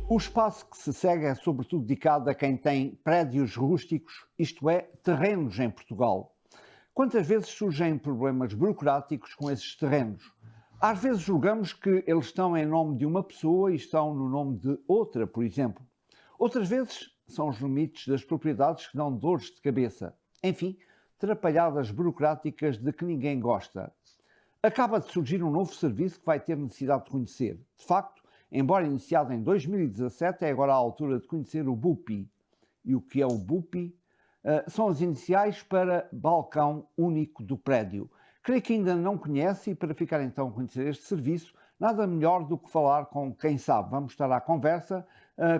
O espaço que se segue é sobretudo dedicado a quem tem prédios rústicos, isto é, terrenos em Portugal. Quantas vezes surgem problemas burocráticos com esses terrenos? Às vezes julgamos que eles estão em nome de uma pessoa e estão no nome de outra, por exemplo. Outras vezes são os limites das propriedades que dão dores de cabeça. Enfim, trapalhadas burocráticas de que ninguém gosta. Acaba de surgir um novo serviço que vai ter necessidade de conhecer. De facto, embora iniciado em 2017, é agora a altura de conhecer o BUPI. E o que é o BUPI? São as iniciais para Balcão Único do Prédio. Creio que ainda não conhece e para ficar então a conhecer este serviço, nada melhor do que falar com quem sabe. Vamos estar à conversa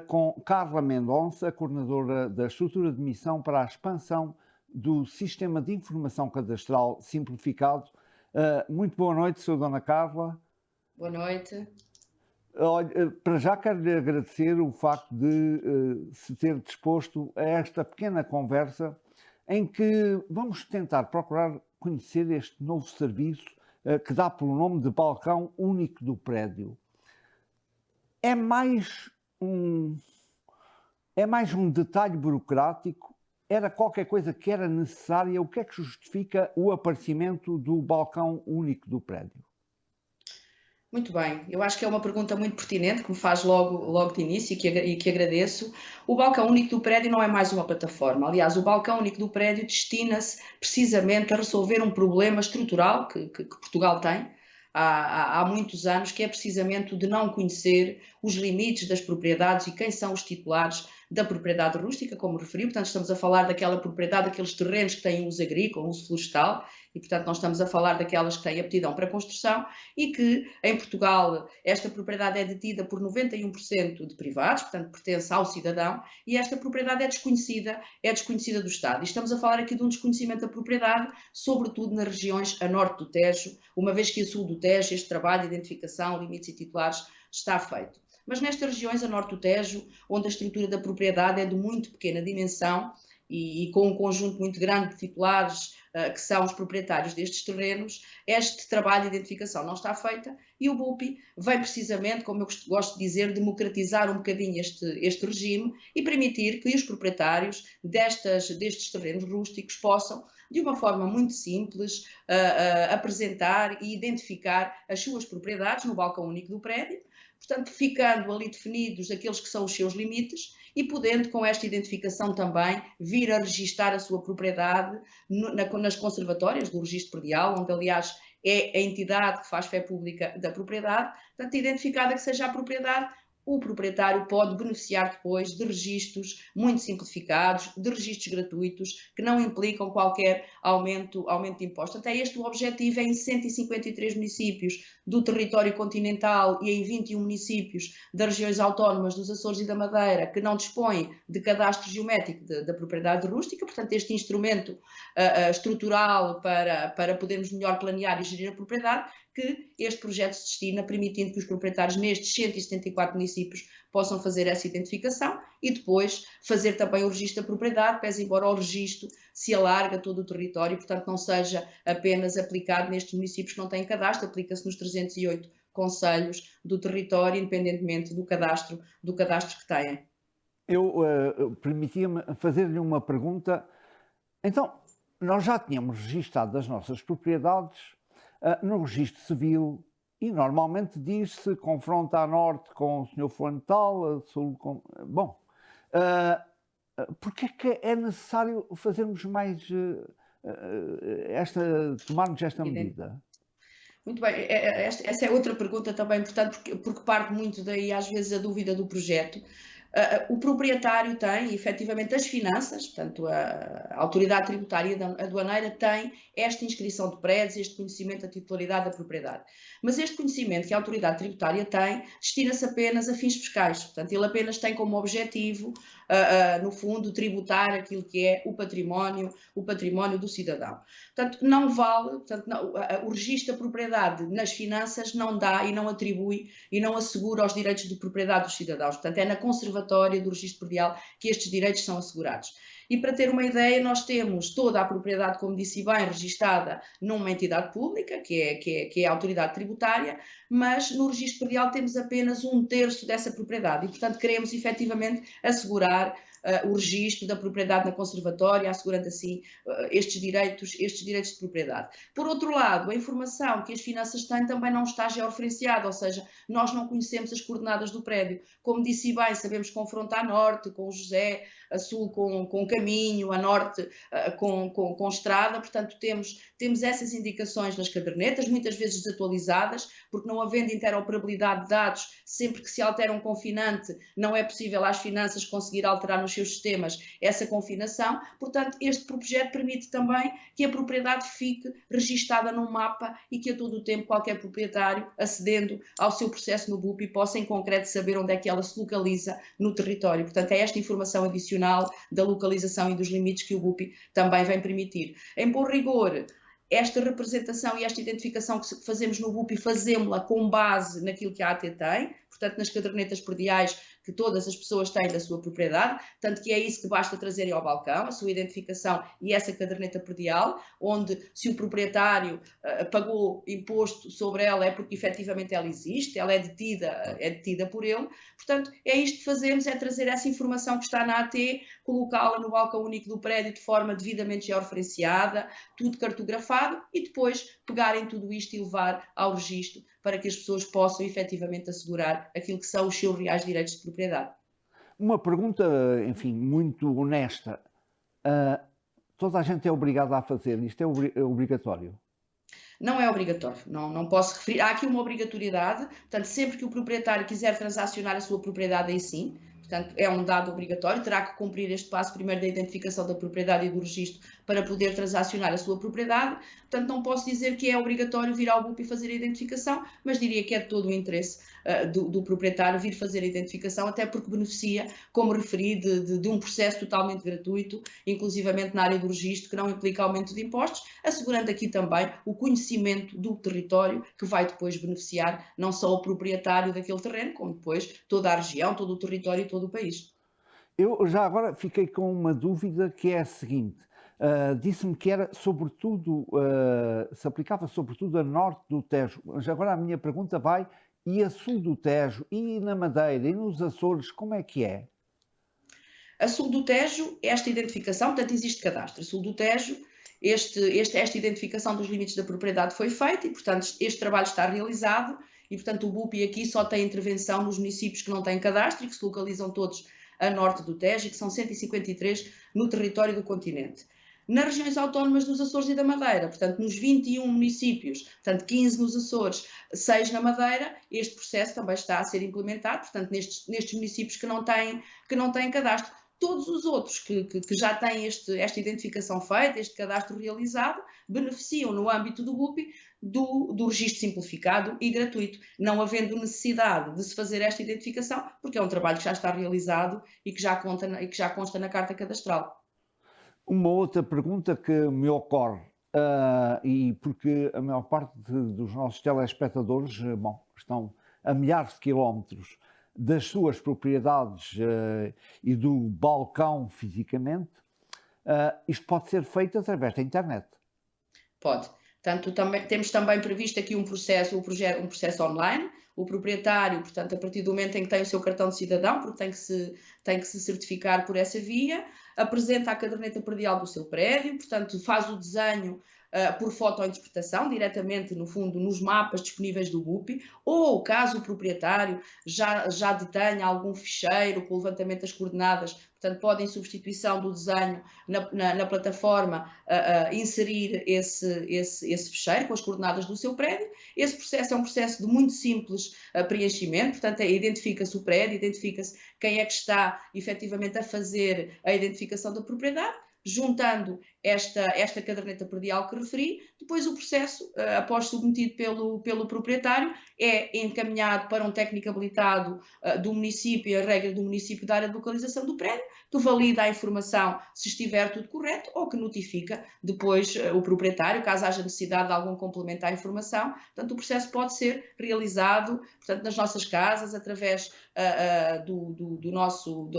com Carla Mendonça, coordenadora da estrutura de missão para a expansão do Sistema de Informação Cadastral Simplificado. Muito boa noite, sou a Dona Carla. Boa noite. Olha, para já quero-lhe agradecer o facto de se ter disposto a esta pequena conversa em que vamos tentar procurar conhecer este novo serviço que dá pelo nome de Balcão Único do Prédio. É mais um detalhe burocrático? Era qualquer coisa que era necessária? O que é que justifica o aparecimento do Balcão Único do Prédio? Muito bem, eu acho que é uma pergunta muito pertinente que me faz logo de início e que agradeço. O Balcão Único do Prédio não é mais uma plataforma. Aliás, o Balcão Único do Prédio destina-se precisamente a resolver um problema estrutural que Portugal tem há muitos anos, que é precisamente o de não conhecer os limites das propriedades e quem são os titulares da propriedade rústica, como referiu. Portanto, estamos a falar daquela propriedade, daqueles terrenos que têm uso agrícola, uso florestal, e, portanto, nós estamos a falar daquelas que têm aptidão para construção e que, em Portugal, esta propriedade é detida por 91% de privados, portanto, pertence ao cidadão, e esta propriedade é desconhecida do Estado. E estamos a falar aqui de um desconhecimento da propriedade, sobretudo nas regiões a norte do Tejo, uma vez que a sul do Tejo este trabalho de identificação, limites e titulares está feito. Mas nestas regiões a norte do Tejo, onde a estrutura da propriedade é de muito pequena dimensão e com um conjunto muito grande de titulares que são os proprietários destes terrenos, este trabalho de identificação não está feito e o BUPI vem precisamente, como eu gosto de dizer, democratizar um bocadinho este regime e permitir que os proprietários destes terrenos rústicos possam, de uma forma muito simples, apresentar e identificar as suas propriedades no balcão único do prédio, portanto, ficando ali definidos aqueles que são os seus limites e podendo, com esta identificação também, vir a registar a sua propriedade nas conservatórias do registro predial, onde, aliás, é a entidade que faz fé pública da propriedade, portanto, identificada que seja a propriedade, o proprietário pode beneficiar depois de registros muito simplificados, de registros gratuitos, que não implicam qualquer aumento de imposto. Até este o objetivo é em 153 municípios do território continental e em 21 municípios das regiões autónomas dos Açores e da Madeira, que não dispõem de cadastro geométrico da propriedade rústica, portanto este instrumento estrutural para podermos melhor planear e gerir a propriedade, que este projeto se destina, permitindo que os proprietários nestes 174 municípios possam fazer essa identificação e depois fazer também o registro da propriedade, pese embora o registro se alarga a todo o território, portanto não seja apenas aplicado nestes municípios que não têm cadastro, aplica-se nos 308 concelhos do território, independentemente do cadastro que têm. Eu permitia-me fazer-lhe uma pergunta. Então, nós já tínhamos registado as nossas propriedades no registro civil e normalmente diz-se confronta a norte com o Sr. Fulano tal, a sul com... Bom, porque é que é necessário fazermos mais tomarmos esta medida? Muito bem, essa é outra pergunta também importante, porque parte muito daí às vezes a dúvida do projeto. O proprietário tem, efetivamente, as finanças, portanto, a autoridade tributária aduaneira tem esta inscrição de prédios, este conhecimento da titularidade da propriedade. Mas este conhecimento que a autoridade tributária tem destina-se apenas a fins fiscais, portanto, ele apenas tem como objetivo, no fundo, tributar aquilo que é o património do cidadão. Portanto, não vale, portanto, o registro da propriedade nas finanças não dá e não atribui e não assegura os direitos de propriedade dos cidadãos, portanto, é na conservatória do registro predial que estes direitos são assegurados. E para ter uma ideia, nós temos toda a propriedade, como disse bem, registada numa entidade pública, que é a autoridade tributária, mas no registro predial temos apenas 1/3 dessa propriedade e, portanto, queremos efetivamente assegurar o registro da propriedade na conservatória, assegurando assim estes direitos de propriedade. Por outro lado, a informação que as finanças têm também não está georreferenciada, ou seja, nós não conhecemos as coordenadas do prédio. Como disse bem, sabemos que confronta a norte com o José, a sul com o caminho, a norte com estrada, portanto temos essas indicações nas cadernetas, muitas vezes desatualizadas, porque não havendo interoperabilidade de dados, sempre que se altera um confinante, não é possível às finanças conseguir alterar nos seus sistemas essa confinação. Portanto, este projeto permite também que a propriedade fique registada num mapa e que a todo o tempo qualquer proprietário, acedendo ao seu processo no BUPI, possa em concreto saber onde é que ela se localiza no território. Portanto, é esta informação adicional da localização e dos limites que o BUPI também vem permitir. Em bom rigor, esta representação e esta identificação que fazemos no BUPI, fazemos-la com base naquilo que a AT tem, portanto, nas cadernetas prediais que todas as pessoas têm da sua propriedade, tanto que é isso que basta trazerem ao balcão, a sua identificação e essa caderneta predial, onde se o proprietário pagou imposto sobre ela é porque efetivamente ela existe, ela é detida por ele. Portanto, é isto que fazemos, é trazer essa informação que está na AT, colocá-la no balcão único do prédio de forma devidamente georreferenciada, tudo cartografado, e depois pegarem tudo isto e levar ao registro para que as pessoas possam efetivamente assegurar aquilo que são os seus reais direitos de propriedade. Uma pergunta, enfim, muito honesta. Toda a gente é obrigada a fazer, isto é obrigatório? Não é obrigatório, não posso referir. Há aqui uma obrigatoriedade, portanto, sempre que o proprietário quiser transacionar a sua propriedade, aí sim, portanto, é um dado obrigatório, terá que cumprir este passo primeiro da identificação da propriedade e do registro para poder transacionar a sua propriedade. Portanto, não posso dizer que é obrigatório vir ao BUP e fazer a identificação, mas diria que é de todo o interesse do proprietário vir fazer a identificação, até porque beneficia, como referi, de um processo totalmente gratuito, inclusivamente na área do registro, que não implica aumento de impostos, assegurando aqui também o conhecimento do território, que vai depois beneficiar não só o proprietário daquele terreno, como depois toda a região, todo o território e todo o país. Eu já agora fiquei com uma dúvida que é a seguinte. Disse-me que era sobretudo, se aplicava sobretudo a norte do Tejo, mas agora a minha pergunta vai, e a sul do Tejo, e na Madeira, e nos Açores, como é que é? A sul do Tejo, esta identificação, portanto existe cadastro. A sul do Tejo, esta identificação dos limites da propriedade foi feita e, portanto, este trabalho está realizado e, portanto, o BUPI aqui só tem intervenção nos municípios que não têm cadastro e que se localizam todos a norte do Tejo e que são 153 no território do continente. Nas regiões autónomas dos Açores e da Madeira, portanto, nos 21 municípios, portanto, 15 nos Açores, 6 na Madeira, este processo também está a ser implementado, portanto, nestes municípios que não têm cadastro. Todos os outros que já têm esta identificação feita, este cadastro realizado, beneficiam no âmbito do BUPI do registro simplificado e gratuito, não havendo necessidade de se fazer esta identificação, porque é um trabalho que já está realizado e que já consta na carta cadastral. Uma outra pergunta que me ocorre, e porque a maior parte dos nossos telespectadores, estão a milhares de quilómetros das suas propriedades e do balcão fisicamente, isto pode ser feito através da internet. Pode. Portanto, temos também previsto aqui um processo online. O proprietário, portanto, a partir do momento em que tem o seu cartão de cidadão, porque tem que se certificar por essa via, apresenta a caderneta predial do seu prédio, portanto, faz o desenho por fotointerpretação, diretamente, no fundo, nos mapas disponíveis do BUPI, ou caso o proprietário já detenha algum ficheiro com o levantamento das coordenadas, portanto, pode, em substituição do desenho na plataforma, inserir esse ficheiro com as coordenadas do seu prédio. Esse processo é um processo de muito simples preenchimento, portanto, identifica-se o prédio, identifica-se quem é que está efetivamente a fazer a identificação da propriedade, juntando esta caderneta predial que referi. Depois o processo, após submetido pelo proprietário, é encaminhado para um técnico habilitado do município, a regra do município da área de localização do prédio, que valida a informação se estiver tudo correto ou que notifica depois o proprietário, caso haja necessidade de algum complemento à informação. Portanto, o processo pode ser realizado, portanto, nas nossas casas, através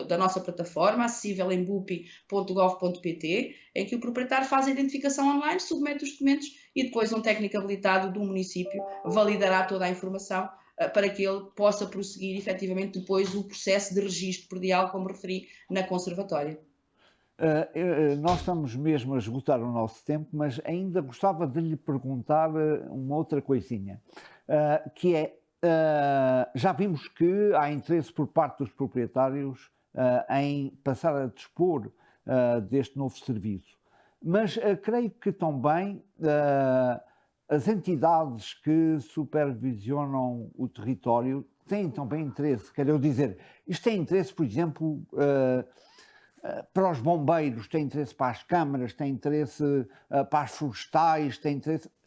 da nossa plataforma, acessível em bupi.gov.pt, em que o proprietário faz a identificação online, submete os documentos e depois um técnico habilitado do município validará toda a informação para que ele possa prosseguir efetivamente depois o processo de registro predial, como referi, na conservatória. Nós estamos mesmo a esgotar o nosso tempo, mas ainda gostava de lhe perguntar uma outra coisinha, que é, já vimos que há interesse por parte dos proprietários em passar a dispor deste novo serviço, mas creio que também as entidades que supervisionam o território têm também interesse, quero dizer, isto tem interesse, por exemplo, para os bombeiros, tem interesse para as câmaras, tem interesse para as florestais, tem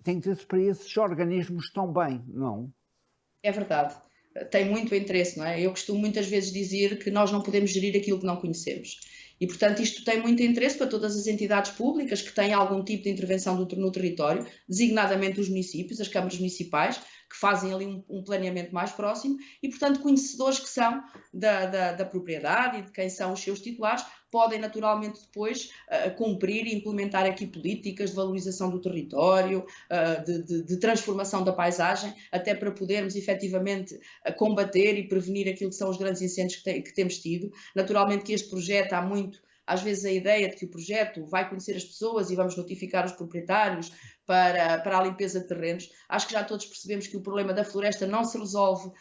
interesse para esses organismos também, não? É verdade, tem muito interesse, não é? Eu costumo muitas vezes dizer que nós não podemos gerir aquilo que não conhecemos. E, portanto, isto tem muito interesse para todas as entidades públicas que têm algum tipo de intervenção no território, designadamente os municípios, as câmaras municipais, que fazem ali um planeamento mais próximo e, portanto, conhecedores que são da propriedade e de quem são os seus titulares, podem naturalmente depois cumprir e implementar aqui políticas de valorização do território, de transformação da paisagem, até para podermos efetivamente combater e prevenir aquilo que são os grandes incêndios que temos tido. Naturalmente que este projeto há muito, às vezes a ideia de que o projeto vai conhecer as pessoas e vamos notificar os proprietários para a limpeza de terrenos. Acho que já todos percebemos que o problema da floresta não se resolve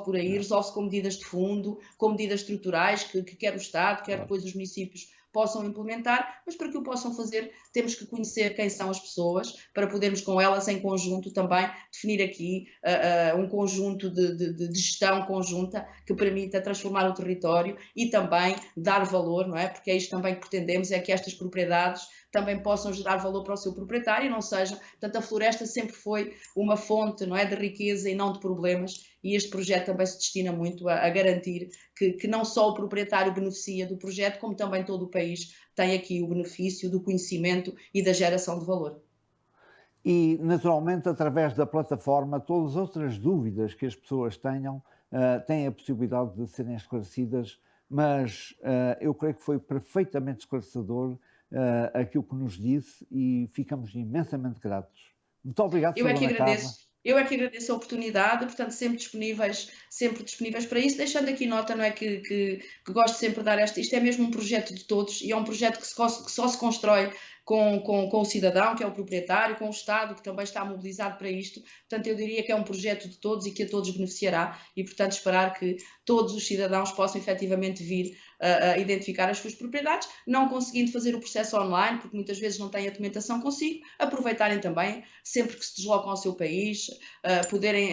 por aí, resolve-se com medidas de fundo, com medidas estruturais que quer o Estado, quer depois os municípios possam implementar, mas para que o possam fazer temos que conhecer quem são as pessoas, para podermos com elas em conjunto também definir aqui um conjunto de gestão conjunta que permita transformar o território e também dar valor, não é? Porque é isto também que pretendemos, é que estas propriedades também possam gerar valor para o seu proprietário e não seja, portanto a floresta sempre foi uma fonte, não é, de riqueza e não de problemas e este projeto também se destina muito a garantir que não só o proprietário beneficia do projeto, como também todo o país tem aqui o benefício do conhecimento e da geração de valor. E, naturalmente, através da plataforma, todas as outras dúvidas que as pessoas tenham têm a possibilidade de serem esclarecidas, mas eu creio que foi perfeitamente esclarecedor aquilo que nos disse e ficamos imensamente gratos. Muito obrigado, Eu é Sra. que Dona Carla. agradeço. Eu é que agradeço a oportunidade, portanto, sempre disponíveis para isso, deixando aqui nota, não é, que gosto sempre de dar isto é mesmo um projeto de todos e é um projeto que só se constrói com o cidadão, que é o proprietário, com o Estado, que também está mobilizado para isto. Portanto, eu diria que é um projeto de todos e que a todos beneficiará e, portanto, esperar que todos os cidadãos possam efetivamente vir a identificar as suas propriedades, não conseguindo fazer o processo online, porque muitas vezes não têm a documentação consigo, aproveitarem também, sempre que se deslocam ao seu país, poderem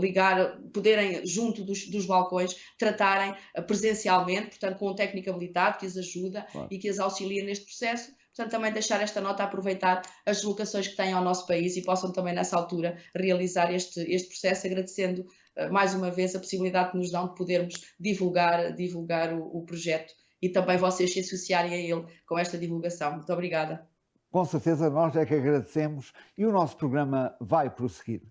ligar, poderem, junto dos balcões, tratarem presencialmente, portanto, com um técnico habilitado que as ajuda e que as auxilia neste processo. Portanto, também deixar esta nota a aproveitar as deslocações que têm ao nosso país e possam também, nessa altura, realizar este processo, agradecendo mais uma vez a possibilidade que nos dão de podermos divulgar o projeto e também vocês se associarem a ele com esta divulgação. Muito obrigada. Com certeza, nós é que agradecemos e o nosso programa vai prosseguir.